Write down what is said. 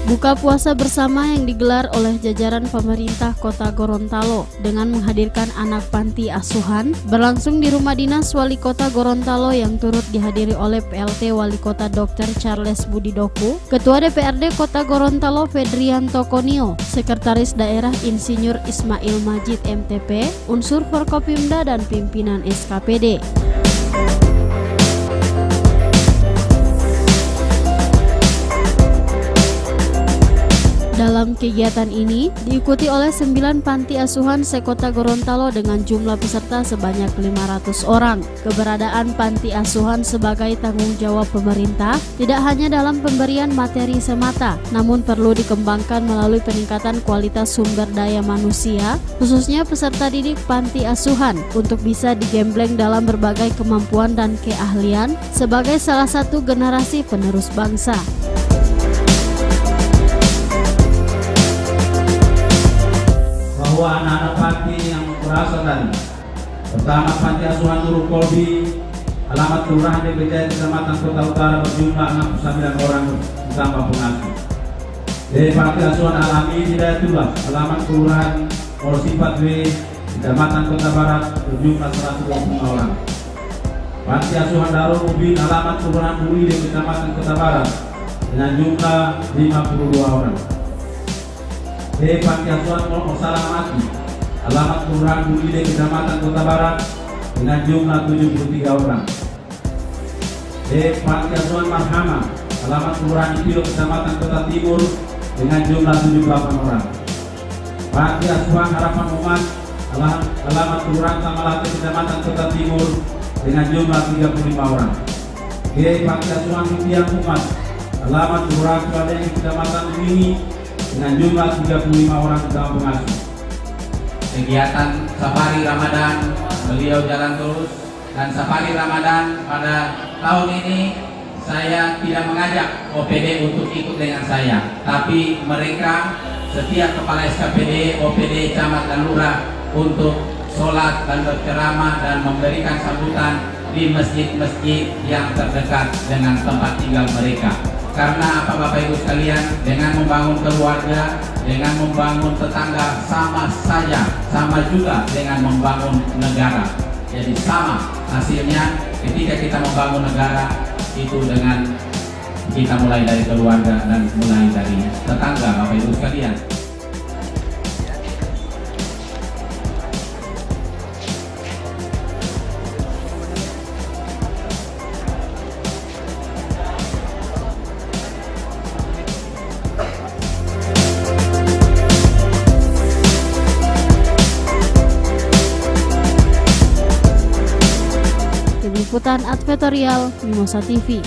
Buka puasa bersama yang digelar oleh jajaran pemerintah Kota Gorontalo dengan menghadirkan anak panti asuhan berlangsung di Rumah Dinas Wali Kota Gorontalo yang turut dihadiri oleh PLT Wali Kota Dr. Charles Budidoku, Ketua DPRD Kota Gorontalo Fedrianto Konio, Sekretaris Daerah Insinyur Ismail Majid MTP, unsur Forkopimda dan pimpinan SKPD. Dalam kegiatan ini diikuti oleh 9 panti asuhan sekota Gorontalo dengan jumlah peserta sebanyak 500 orang. Keberadaan panti asuhan sebagai tanggung jawab pemerintah tidak hanya dalam pemberian materi semata, namun perlu dikembangkan melalui peningkatan kualitas sumber daya manusia, khususnya peserta didik panti asuhan, untuk bisa digembleng dalam berbagai kemampuan dan keahlian sebagai salah satu generasi penerus bangsa. Bahwa anak-anak panti yang berasal dari pertama Panti Asuhan Nurul Kolbi, alamat Kelurahan DPJ Kecamatan Kota Utara berjumlah 69 orang ditambah pengasuh. Dari Panti Asuhan Alami Hidayatullah, alamat Kelurahan Morosipat W, Kecamatan Kota Barat berjumlah 125 orang. Panti Asuhan Darul Mubin, alamat Kelurahan Buli di Kecamatan Kota Barat dengan jumlah 52 orang. Di Panti Asuhan Salamati, alamat Kelurahan Bulide Kecamatan Kota Barat dengan jumlah 73 orang. Di Panti Asuhan Marhama, alamat Kelurahan Ipilo Kecamatan Kota Timur dengan jumlah 78 orang. Panti Asuhan Harapan Umat, alamat Kelurahan Tamalate Kecamatan Kota Timur dengan jumlah 35 orang. Di Panti Asuhan Impian Umat, alamat Kelurahan Suladeni Kecamatan Mini dengan jumlah 35 orang dalam pengasuh. Kegiatan Safari Ramadan beliau jalan terus, dan Safari Ramadan pada tahun ini saya tidak mengajak OPD untuk ikut dengan saya, tapi mereka setiap kepala SKPD, OPD, camat dan lurah untuk sholat dan berceramah dan memberikan sambutan di masjid-masjid yang terdekat dengan tempat tinggal mereka. Karena apa Bapak Ibu sekalian, dengan membangun keluarga, dengan membangun tetangga sama saja, sama juga dengan membangun negara. Jadi sama hasilnya ketika kita membangun negara itu dengan kita mulai dari keluarga dan mulai dari tetangga Bapak Ibu sekalian. Liputan Advertorial Mimosa TV.